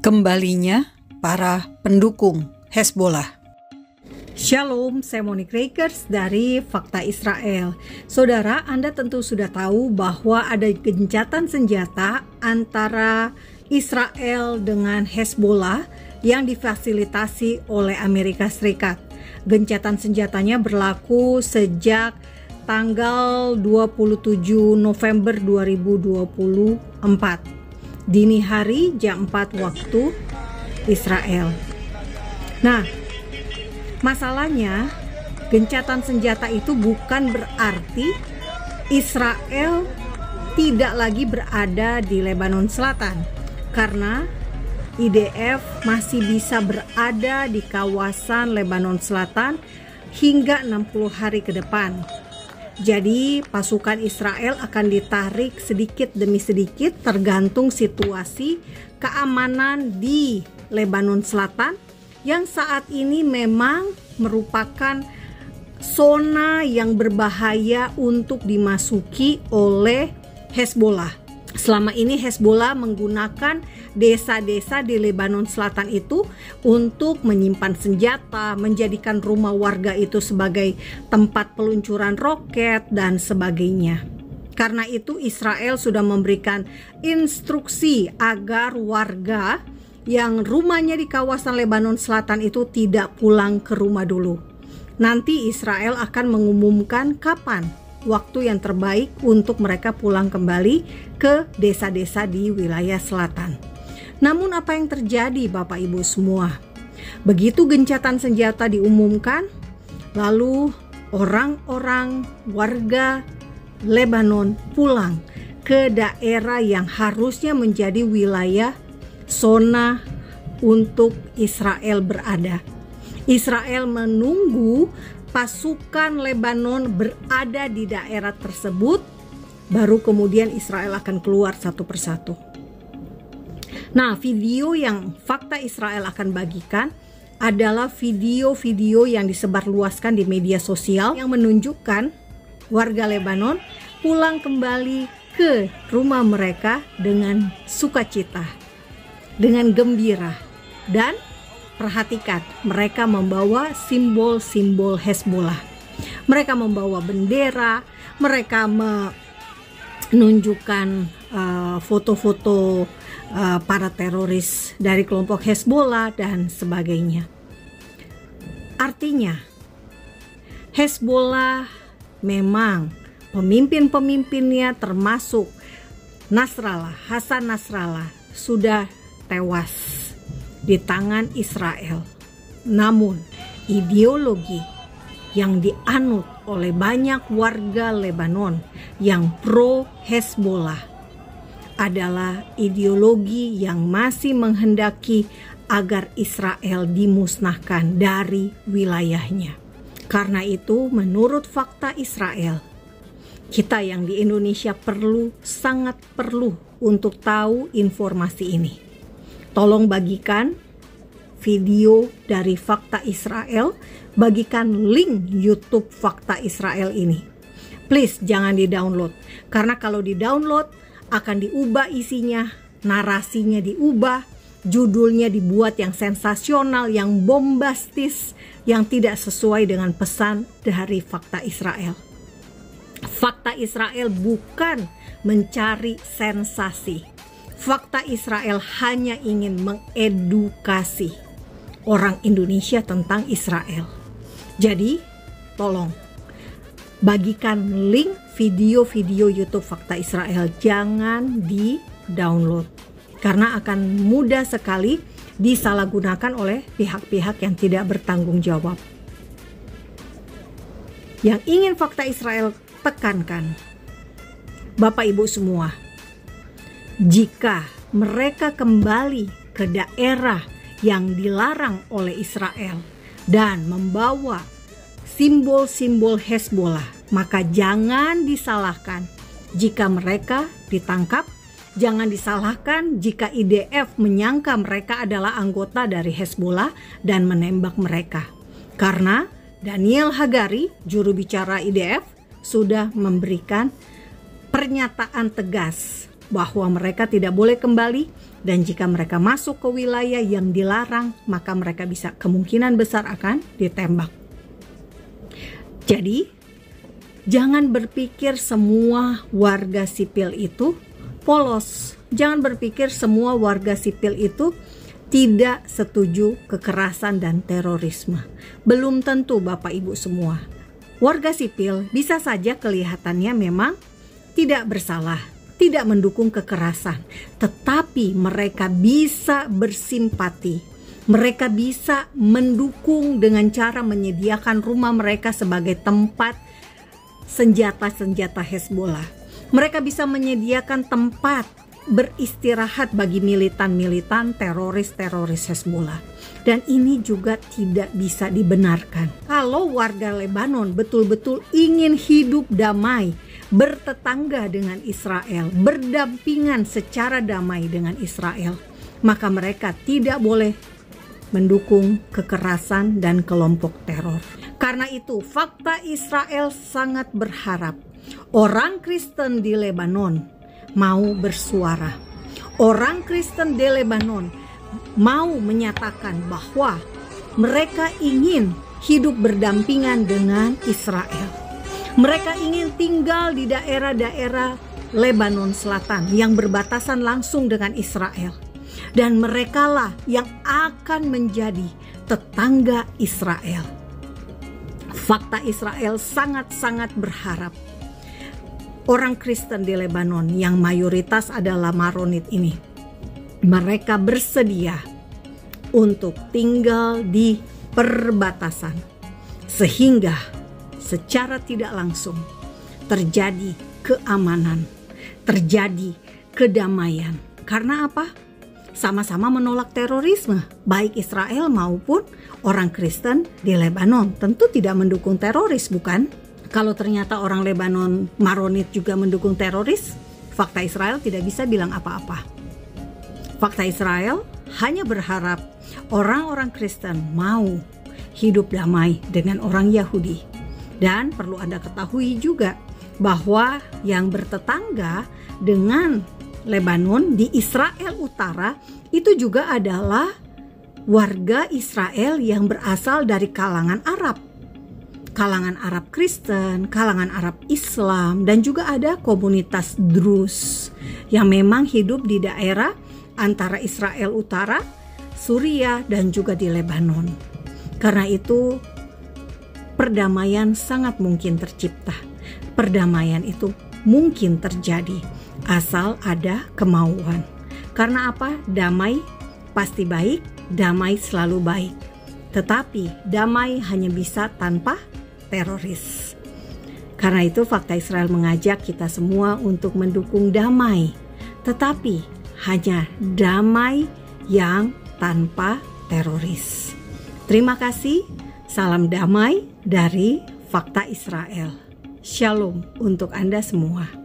Kembalinya para pendukung Hezbollah. Shalom, saya Monique Rakers dari Fakta Israel. Saudara, Anda tentu sudah tahu bahwa ada gencatan senjata antara Israel dengan Hezbollah yang difasilitasi oleh Amerika Serikat. Gencatan senjatanya berlaku sejak tanggal 27 November 2024. Dini hari jam 4 waktu Israel. Nah, masalahnya gencatan senjata itu bukan berarti Israel tidak lagi berada di Lebanon Selatan, karena IDF masih bisa berada di kawasan Lebanon Selatan hingga 60 hari ke depan. Jadi pasukan Israel akan ditarik sedikit demi sedikit tergantung situasi keamanan di Lebanon Selatan yang saat ini memang merupakan zona yang berbahaya untuk dimasuki oleh Hezbollah. Selama ini Hezbollah menggunakan desa-desa di Lebanon Selatan itu untuk menyimpan senjata, menjadikan rumah warga itu sebagai tempat peluncuran roket dan sebagainya. Karena itu Israel sudah memberikan instruksi agar warga yang rumahnya di kawasan Lebanon Selatan itu tidak pulang ke rumah dulu. Nanti Israel akan mengumumkan kapan waktu yang terbaik untuk mereka pulang kembali ke desa-desa di wilayah selatan. Namun apa yang terjadi Bapak Ibu semua? Begitu gencatan senjata diumumkan, lalu orang-orang warga Lebanon pulang ke daerah yang harusnya menjadi wilayah zona untuk Israel berada. Israel menunggu pasukan Lebanon berada di daerah tersebut, baru kemudian Israel akan keluar satu persatu. Nah, video yang Fakta Israel akan bagikan adalah video-video yang disebarluaskan di media sosial yang menunjukkan warga Lebanon pulang kembali ke rumah mereka dengan sukacita, dengan gembira, dan perhatikan, mereka membawa simbol-simbol Hezbollah. Mereka membawa bendera, mereka menunjukkan foto-foto para teroris dari kelompok Hezbollah dan sebagainya. Artinya, Hezbollah memang pemimpin-pemimpinnya termasuk Nasrallah, Hasan Nasrallah sudah tewas di tangan Israel. Namun ideologi yang dianut oleh banyak warga Lebanon yang pro Hezbollah adalah ideologi yang masih menghendaki agar Israel dimusnahkan dari wilayahnya. Karena itu menurut Fakta Israel, kita yang di Indonesia sangat perlu untuk tahu informasi ini. Tolong bagikan video dari Fakta Israel, bagikan link YouTube Fakta Israel ini. Please jangan di-download, karena kalau di-download akan diubah isinya, narasinya diubah, judulnya dibuat yang sensasional, yang bombastis, yang tidak sesuai dengan pesan dari Fakta Israel. Fakta Israel bukan mencari sensasi. Fakta Israel hanya ingin mengedukasi orang Indonesia tentang Israel. Jadi, tolong bagikan link video-video YouTube Fakta Israel, jangan di-download. Karena akan mudah sekali disalahgunakan oleh pihak-pihak yang tidak bertanggung jawab. Yang ingin Fakta Israel tekankan, Bapak Ibu semua, jika mereka kembali ke daerah yang dilarang oleh Israel dan membawa simbol-simbol Hezbollah, maka jangan disalahkan jika mereka ditangkap, jangan disalahkan jika IDF menyangka mereka adalah anggota dari Hezbollah dan menembak mereka. Karena Daniel Hagari, juru bicara IDF, sudah memberikan pernyataan tegas bahwa mereka tidak boleh kembali, dan jika mereka masuk ke wilayah yang dilarang, maka mereka bisa kemungkinan besar akan ditembak. Jadi, jangan berpikir semua warga sipil itu polos. Jangan berpikir semua warga sipil itu tidak setuju kekerasan dan terorisme. Belum tentu, Bapak Ibu semua. Warga sipil bisa saja kelihatannya memang tidak bersalah, tidak mendukung kekerasan, tetapi mereka bisa bersimpati. Mereka bisa mendukung dengan cara menyediakan rumah mereka sebagai tempat senjata-senjata Hezbollah. Mereka bisa menyediakan tempat beristirahat bagi militan-militan teroris-teroris Hezbollah. Dan ini juga tidak bisa dibenarkan. Kalau warga Lebanon betul-betul ingin hidup damai, bertetangga dengan Israel, berdampingan secara damai dengan Israel, maka mereka tidak boleh mendukung kekerasan dan kelompok teror. Karena itu, fakta Israel sangat berharap orang Kristen di Lebanon mau bersuara. Orang Kristen di Lebanon mau menyatakan bahwa mereka ingin hidup berdampingan dengan Israel. Mereka ingin tinggal di daerah-daerah Lebanon Selatan yang berbatasan langsung dengan Israel. Dan merekalah yang akan menjadi tetangga Israel. Fakta Israel sangat-sangat berharap orang Kristen di Lebanon yang mayoritas adalah Maronit ini, mereka bersedia untuk tinggal di perbatasan, sehingga secara tidak langsung terjadi keamanan, terjadi kedamaian. Karena apa? Sama-sama menolak terorisme, baik Israel maupun orang Kristen di Lebanon. Tentu tidak mendukung teroris, bukan? Kalau ternyata orang Lebanon Maronit juga mendukung teroris, fakta Israel tidak bisa bilang apa-apa. Fakta Israel hanya berharap orang-orang Kristen mau hidup damai dengan orang Yahudi. Dan perlu Anda ketahui juga bahwa yang bertetangga dengan Lebanon di Israel Utara itu juga adalah warga Israel yang berasal dari kalangan Arab. Kalangan Arab Kristen, kalangan Arab Islam, dan juga ada komunitas Druze yang memang hidup di daerah antara Israel Utara, Suriah, dan juga di Lebanon. Karena itu perdamaian sangat mungkin tercipta. Perdamaian itu mungkin terjadi asal ada kemauan. Karena apa? Damai pasti baik, damai selalu baik. Tetapi damai hanya bisa tanpa teroris. Karena itu fakta Israel mengajak kita semua untuk mendukung damai, tetapi hanya damai yang tanpa teroris. Terima kasih, salam damai dari Fakta Israel. Shalom untuk Anda semua.